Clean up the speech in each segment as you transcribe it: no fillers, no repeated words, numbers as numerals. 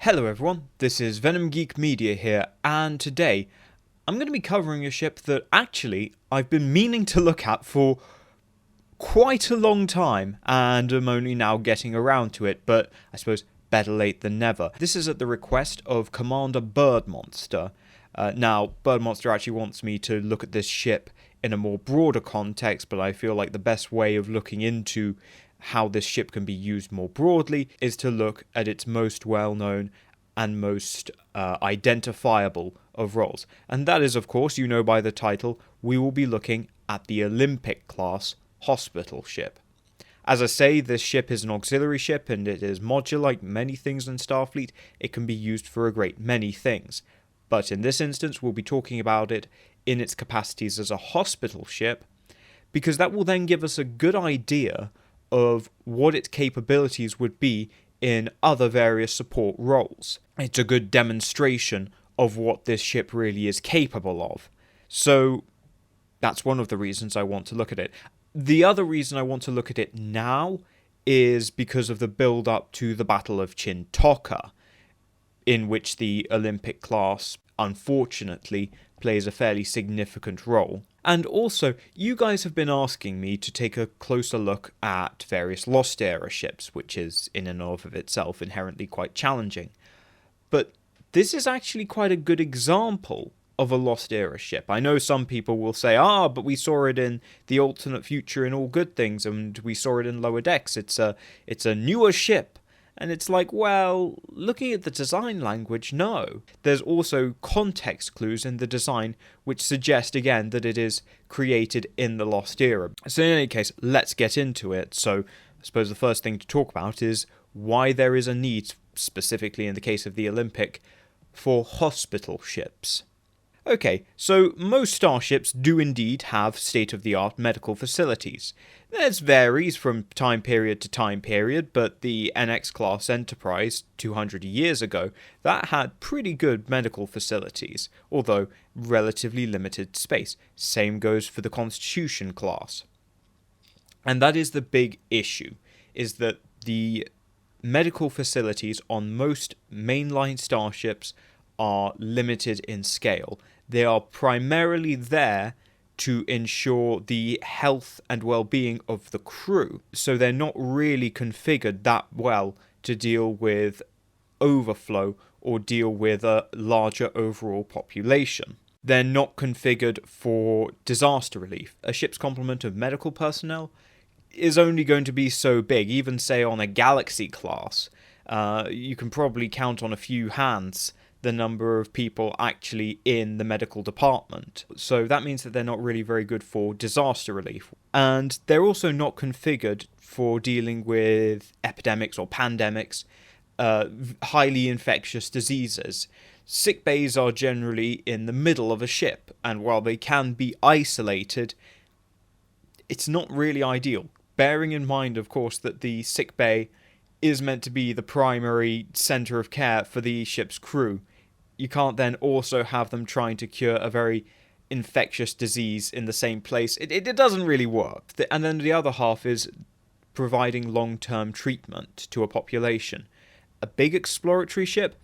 Hello everyone, this is Venom Geek Media here, and today I'm going to be covering a ship that actually I've been meaning to look at for quite a long time, and I'm only now getting around to it, but I suppose better late than never. This is at the request of Commander Birdmonster. Now, Birdmonster actually wants me to look at this ship in a more broader context, but I feel like the best way of looking into how this ship can be used more broadly is to look at its most well-known and most identifiable of roles. And that is, of course, you know by the title, we will be looking at the Olympic-class hospital ship. As I say, this ship is an auxiliary ship and it is modular like many things in Starfleet. It can be used for a great many things. But in this instance, we'll be talking about it in its capacities as a hospital ship, because that will then give us a good idea of what its capabilities would be in other various support roles. It's a good demonstration of what this ship really is capable of. So that's one of the reasons I want to look at it. The other reason I want to look at it now is because of the build-up to the Battle of Chintoka, in which the Olympic class, unfortunately, plays a fairly significant role. And also, you guys have been asking me to take a closer look at various Lost Era ships, which is in and of itself inherently quite challenging. But this is actually quite a good example of a Lost Era ship. I know some people will say, but we saw it in the alternate future in All Good Things, and we saw it in Lower Decks. It's a newer ship. And it's like, well, looking at the design language, no. There's also context clues in the design which suggest, again, that it is created in the Lost Era. So in any case, let's get into it. So I suppose the first thing to talk about is why there is a need, specifically in the case of the Olympic, for hospital ships. Okay, so most starships do indeed have state-of-the-art medical facilities. This varies from time period to time period, but the NX-class Enterprise, 200 years ago, that had pretty good medical facilities, although relatively limited space. Same goes for the Constitution class. And that is the big issue, is that the medical facilities on most mainline starships are limited in scale. They are primarily there to ensure the health and well-being of the crew, so they're not really configured that well to deal with overflow or deal with a larger overall population. They're not configured for disaster relief. A ship's complement of medical personnel is only going to be so big. Even say on a Galaxy class, you can probably count on a few hands the number of people actually in the medical department. So that means that they're not really very good for disaster relief. And they're also not configured for dealing with epidemics or pandemics, highly infectious diseases. Sick bays are generally in the middle of a ship, and while they can be isolated, it's not really ideal. Bearing in mind, of course, that the sick bay is meant to be the primary centre of care for the ship's crew. You can't then also have them trying to cure a very infectious disease in the same place. It doesn't really work. And then the other half is providing long-term treatment to a population. A big exploratory ship,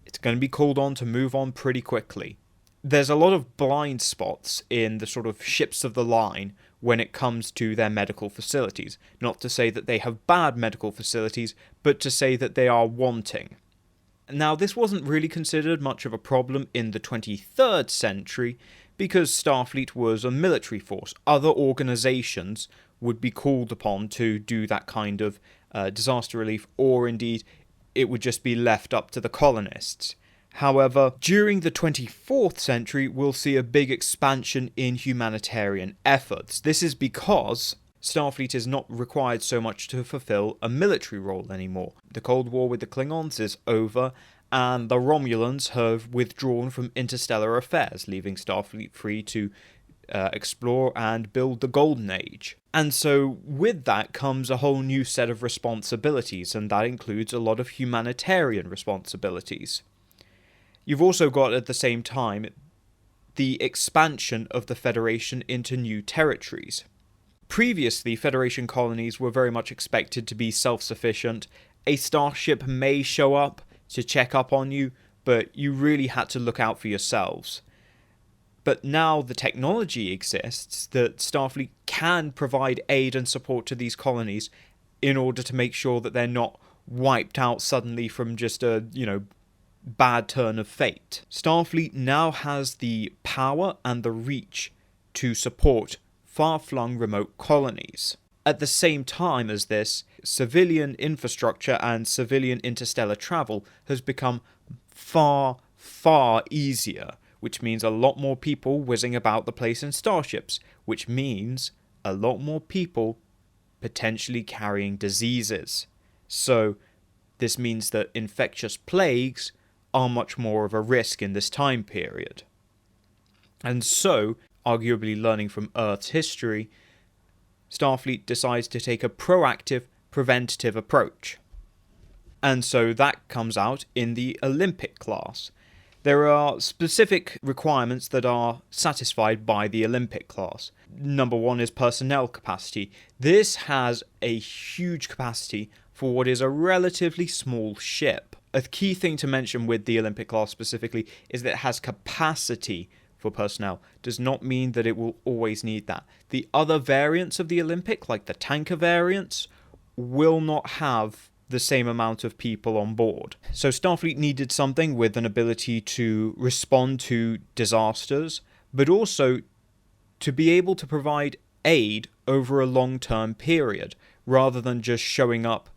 it's going to be called on to move on pretty quickly. There's a lot of blind spots in the sort of ships of the line when it comes to their medical facilities. Not to say that they have bad medical facilities, but to say that they are wanting. Now, this wasn't really considered much of a problem in the 23rd century because Starfleet was a military force. Other organizations would be called upon to do that kind of disaster relief, or indeed it would just be left up to the colonists. However, during the 24th century, we'll see a big expansion in humanitarian efforts. This is because Starfleet is not required so much to fulfill a military role anymore. The Cold War with the Klingons is over, and the Romulans have withdrawn from interstellar affairs, leaving Starfleet free to explore and build the Golden Age. And so with that comes a whole new set of responsibilities, and that includes a lot of humanitarian responsibilities. You've also got, at the same time, the expansion of the Federation into new territories. Previously, Federation colonies were very much expected to be self-sufficient. A starship may show up to check up on you, but you really had to look out for yourselves. But now the technology exists that Starfleet can provide aid and support to these colonies in order to make sure that they're not wiped out suddenly from just a, bad turn of fate. Starfleet now has the power and the reach to support far-flung remote colonies. At the same time as this, civilian infrastructure and civilian interstellar travel has become far, far easier, which means a lot more people whizzing about the place in starships, which means a lot more people potentially carrying diseases. So this means that infectious plagues are much more of a risk in this time period. And so, arguably learning from Earth's history, Starfleet decides to take a proactive, preventative approach. And so that comes out in the Olympic class. There are specific requirements that are satisfied by the Olympic class. Number one is personnel capacity. This has a huge capacity for what is a relatively small ship. A key thing to mention with the Olympic class specifically is that it has capacity for personnel. Does not mean that it will always need that. The other variants of the Olympic, like the tanker variants, will not have the same amount of people on board. So Starfleet needed something with an ability to respond to disasters, but also to be able to provide aid over a long-term period, rather than just showing up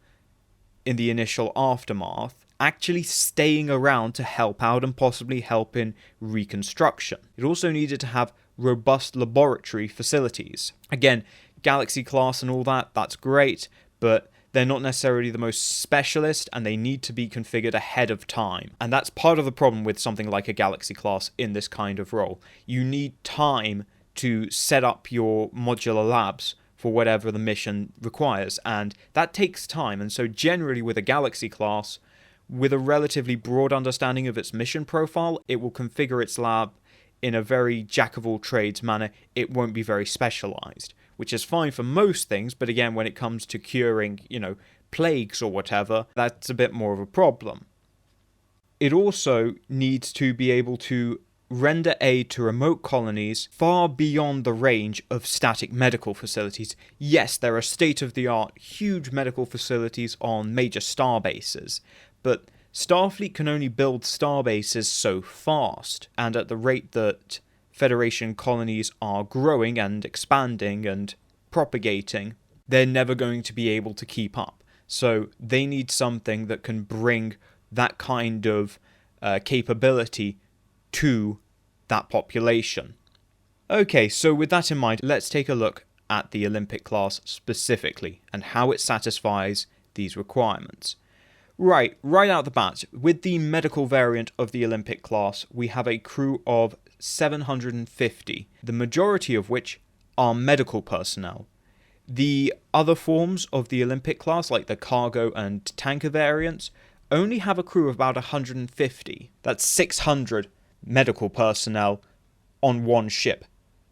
in the initial aftermath, actually staying around to help out and possibly help in reconstruction. It also needed to have robust laboratory facilities. Again, Galaxy class and all that, that's great, but they're not necessarily the most specialist, and they need to be configured ahead of time. And that's part of the problem with something like a Galaxy class in this kind of role. You need time to set up your modular labs for whatever the mission requires, and that takes time. And so generally with a Galaxy class, with a relatively broad understanding of its mission profile, it will configure its lab in a very jack-of-all-trades manner. It won't be very specialized, which is fine for most things, but again, when it comes to curing, plagues or whatever, that's a bit more of a problem. It also needs to be able to render aid to remote colonies far beyond the range of static medical facilities. Yes, there are state-of-the-art, huge medical facilities on major starbases, but Starfleet can only build starbases so fast, and at the rate that Federation colonies are growing and expanding and propagating, they're never going to be able to keep up. So they need something that can bring that kind of capability to that population. Okay, so with that in mind, let's take a look at the Olympic class specifically and how it satisfies these requirements. Right out the bat, with the medical variant of the Olympic class, we have a crew of 750, the majority of which are medical personnel. The other forms of the Olympic class, like the cargo and tanker variants, only have a crew of about 150. That's 600 medical personnel on one ship,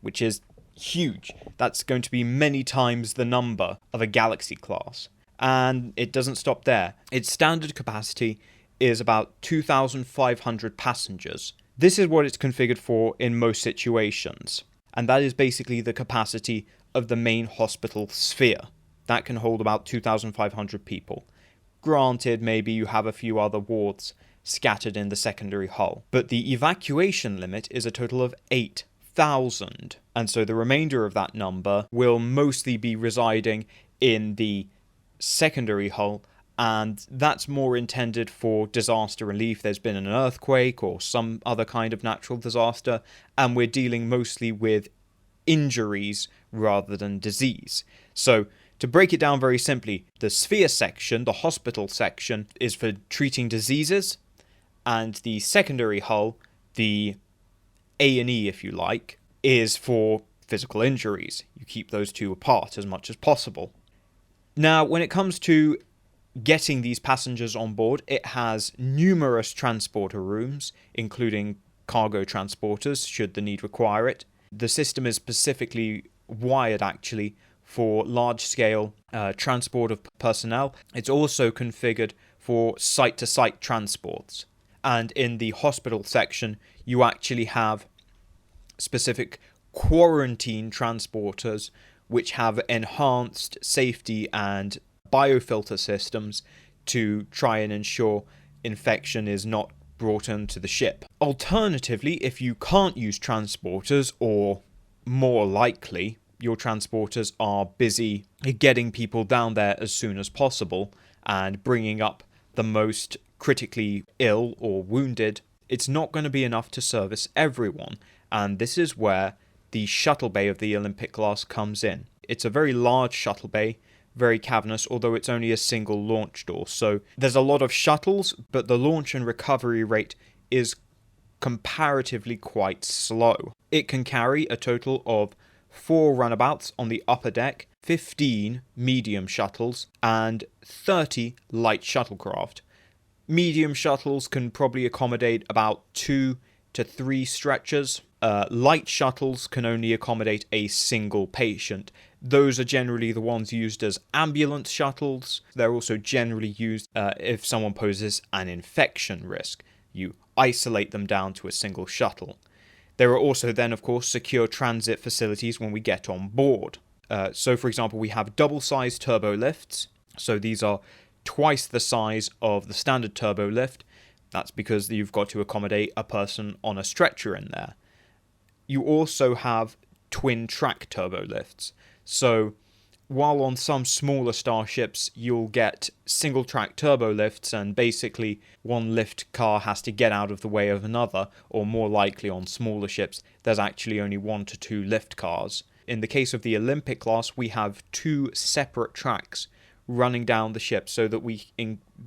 which is huge. That's going to be many times the number of a Galaxy class. And it doesn't stop there. Its standard capacity is about 2,500 passengers. This is what it's configured for in most situations, and that is basically the capacity of the main hospital sphere. That can hold about 2,500 people. Granted, maybe you have a few other wards scattered in the secondary hull, but the evacuation limit is a total of 8,000, and so the remainder of that number will mostly be residing in the secondary hull, and that's more intended for disaster relief. There's been an earthquake or some other kind of natural disaster, and we're dealing mostly with injuries rather than disease. So to break it down very simply, the sphere section, the hospital section, is for treating diseases, and the secondary hull, the A&E if you like, is for physical injuries. You keep those two apart as much as possible. Now, when it comes to getting these passengers on board, it has numerous transporter rooms, including cargo transporters, should the need require it. The system is specifically wired, actually, for large-scale transport of personnel. It's also configured for site-to-site transports. And in the hospital section, you actually have specific quarantine transporters which have enhanced safety and biofilter systems to try and ensure infection is not brought onto the ship. Alternatively, if you can't use transporters, or more likely, your transporters are busy getting people down there as soon as possible and bringing up the most critically ill or wounded, it's not going to be enough to service everyone. And this is where the shuttle bay of the Olympic class comes in. It's a very large shuttle bay, very cavernous, although it's only a single launch door. So there's a lot of shuttles, but the launch and recovery rate is comparatively quite slow. It can carry a total of 4 runabouts on the upper deck, 15 medium shuttles, and 30 light shuttlecraft. Medium shuttles can probably accommodate about 2 to 3 stretchers. Light shuttles can only accommodate a single patient. Those are generally the ones used as ambulance shuttles. They're also generally used if someone poses an infection risk. You isolate them down to a single shuttle. There are also then, of course, secure transit facilities when we get on board. So, for example, we have double-sized turbo lifts. So these are twice the size of the standard turbo lift. That's because you've got to accommodate a person on a stretcher in there. You also have twin-track turbo lifts. So while on some smaller starships you'll get single-track turbo lifts and basically one lift car has to get out of the way of another, or more likely on smaller ships there's actually only 1 to 2 lift cars. In the case of the Olympic class, we have 2 separate tracks running down the ship so that we,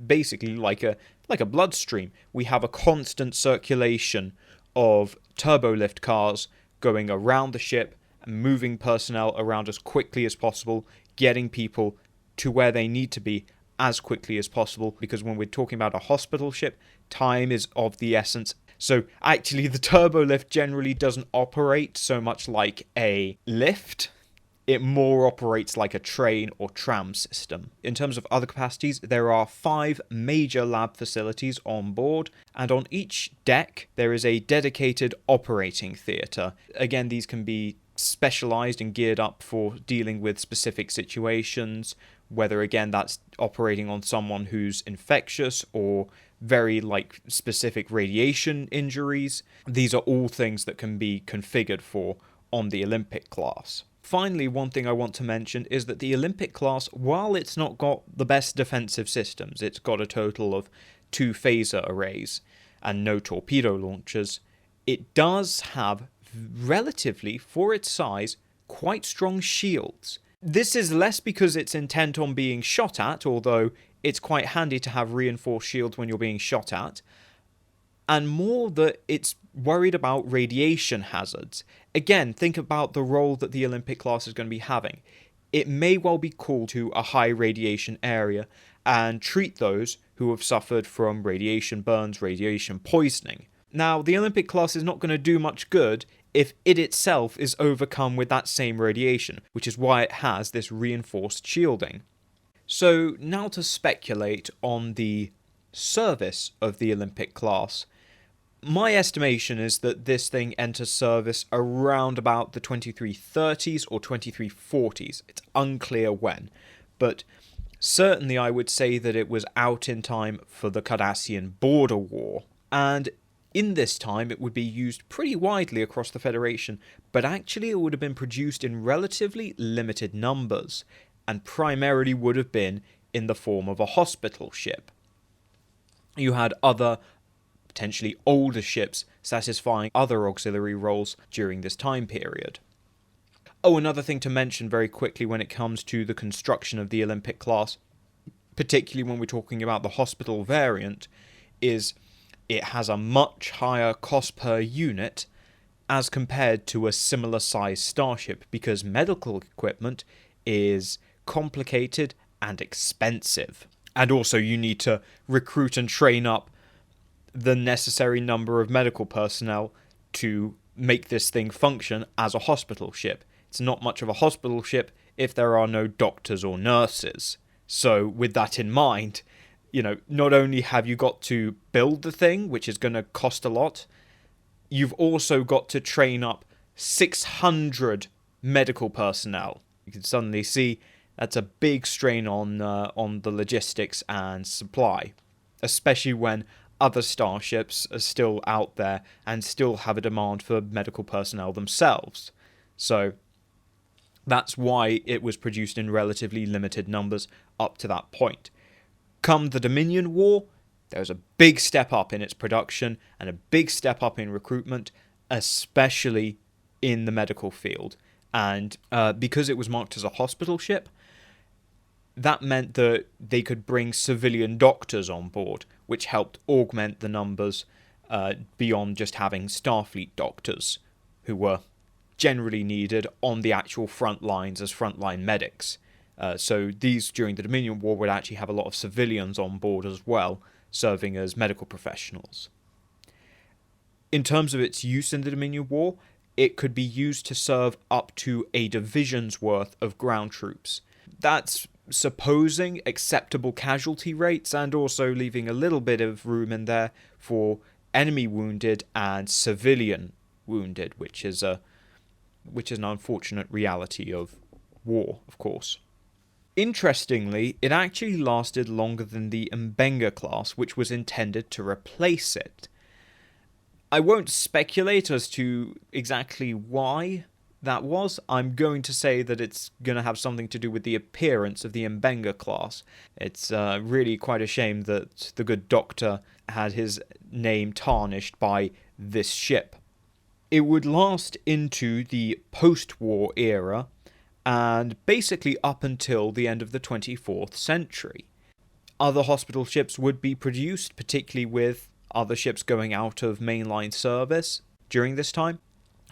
basically like a bloodstream, we have a constant circulation of turbo lift cars going around the ship and moving personnel around as quickly as possible, getting people to where they need to be as quickly as possible, because when we're talking about a hospital ship, time is of the essence. So actually the turbo lift generally doesn't operate so much like a lift. It more operates like a train or tram system. In terms of other capacities, there are 5 major lab facilities on board, and on each deck there is a dedicated operating theatre. Again, these can be specialised and geared up for dealing with specific situations, whether again that's operating on someone who's infectious or very specific radiation injuries. These are all things that can be configured for on the Olympic class. Finally, one thing I want to mention is that the Olympic class, while it's not got the best defensive systems, it's got a total of 2 phaser arrays and no torpedo launchers, it does have, relatively for its size, quite strong shields. This is less because it's intent on being shot at, although it's quite handy to have reinforced shields when you're being shot at, and more that it's worried about radiation hazards. Again, think about the role that the Olympic class is going to be having. It may well be called to a high radiation area and treat those who have suffered from radiation burns, radiation poisoning. Now, the Olympic class is not going to do much good if it itself is overcome with that same radiation, which is why it has this reinforced shielding. So now to speculate on the service of the Olympic class. My estimation is that this thing enters service around about the 2330s or 2340s. It's unclear when, but certainly I would say that it was out in time for the Cardassian border war, and in this time it would be used pretty widely across the Federation, but actually it would have been produced in relatively limited numbers, and primarily would have been in the form of a hospital ship. You had other potentially older ships satisfying other auxiliary roles during this time period. Oh, another thing to mention very quickly when it comes to the construction of the Olympic class, particularly when we're talking about the hospital variant, is it has a much higher cost per unit as compared to a similar sized starship, because medical equipment is complicated and expensive. And also you need to recruit and train up the necessary number of medical personnel to make this thing function as a hospital ship. It's not much of a hospital ship if there are no doctors or nurses. So with that in mind, not only have you got to build the thing, which is going to cost a lot, you've also got to train up 600 medical personnel. You can suddenly see that's a big strain on the logistics and supply, especially when other starships are still out there and still have a demand for medical personnel themselves. So that's why it was produced in relatively limited numbers up to that point. Come the Dominion War, there was a big step up in its production and a big step up in recruitment, especially in the medical field. And because it was marked as a hospital ship, that meant that they could bring civilian doctors on board, which helped augment the numbers beyond just having Starfleet doctors, who were generally needed on the actual front lines as frontline medics. So these, during the Dominion War, would actually have a lot of civilians on board as well, serving as medical professionals. In terms of its use in the Dominion War, it could be used to serve up to a division's worth of ground troops. That's supposing acceptable casualty rates and also leaving a little bit of room in there for enemy wounded and civilian wounded, which is an unfortunate reality of war, of course. Interestingly, it actually lasted longer than the Mbenga class, which was intended to replace it. I won't speculate as to exactly why that was. I'm going to say that it's going to have something to do with the appearance of the Mbenga class. It's really quite a shame that the good doctor had his name tarnished by this ship. It would last into the post-war era, and basically up until the end of the 24th century. Other hospital ships would be produced, particularly with other ships going out of mainline service during this time.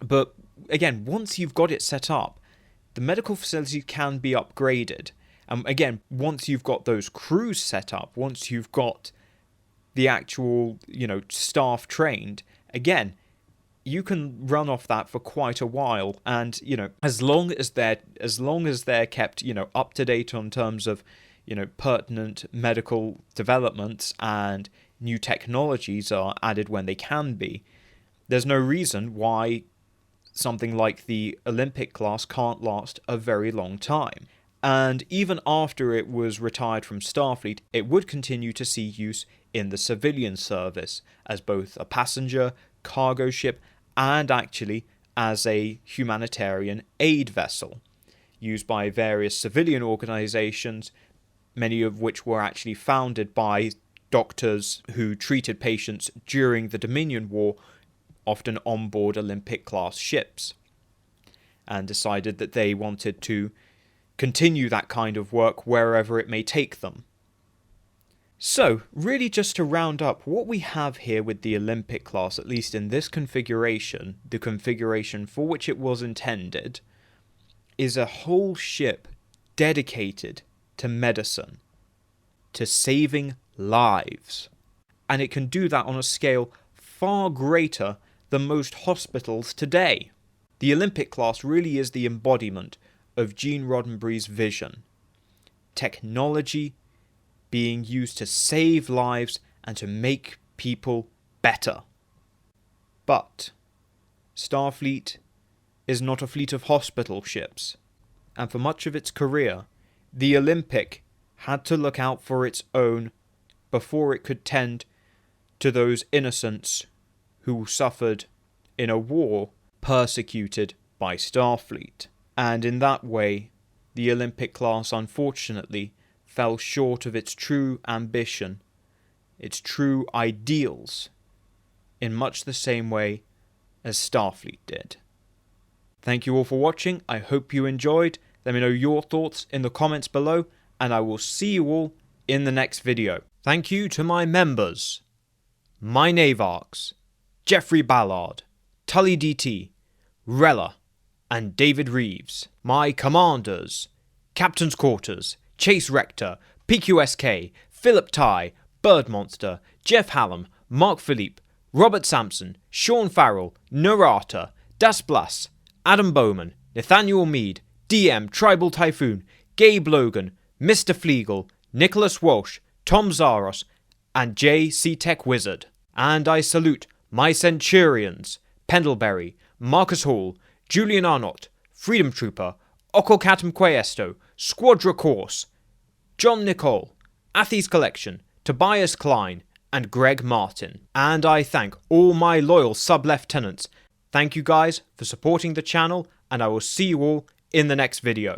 But again, once you've got it set up, the medical facility can be upgraded. And again, once you've got those crews set up, once you've got the actual, staff trained, again, you can run off that for quite a while, and as long as they're kept up to date on terms of pertinent medical developments and new technologies are added when they can be, there's no reason why something like the Olympic class can't last a very long time. And even after it was retired from Starfleet, it would continue to see use in the civilian service as both a passenger, cargo ship, and actually as a humanitarian aid vessel, used by various civilian organizations, many of which were actually founded by doctors who treated patients during the Dominion War, often on board Olympic-class ships, and decided that they wanted to continue that kind of work wherever it may take them. So, really just to round up, what we have here with the Olympic class, at least in this configuration, the configuration for which it was intended, is a whole ship dedicated to medicine, to saving lives. And it can do that on a scale far greater than most hospitals today. The Olympic class really is the embodiment of Gene Roddenberry's vision. Technology being used to save lives and to make people better. But Starfleet is not a fleet of hospital ships, and for much of its career, the Olympic had to look out for its own before it could tend to those innocents who suffered in a war persecuted by Starfleet. And in that way, the Olympic class unfortunately fell short of its true ambition, its true ideals, in much the same way as Starfleet did. Thank you all for watching. I hope you enjoyed. Let me know your thoughts in the comments below, and I will see you all in the next video. Thank you to my members, my Navarks, Jeffrey Ballard, Tully DT, Rella, and David Reeves. My commanders, Captain's Quarters, Chase Rector, PQSK, Philip Tye, Bird Monster, Jeff Hallam, Mark Philippe, Robert Sampson, Sean Farrell, Narata, Das Blas, Adam Bowman, Nathaniel Mead, DM Tribal Typhoon, Gabe Logan, Mr. Fleagle, Nicholas Walsh, Tom Zaros, and J.C. Tech Wizard. And I salute my Centurions, Pendlebury, Marcus Hall, Julian Arnott, Freedom Trooper, Okocatum Questo, Squadra Course, John Nicole, Athes Collection, Tobias Klein, and Greg Martin. And I thank all my loyal sub-lieutenants. Thank you guys for supporting the channel, and I will see you all in the next video.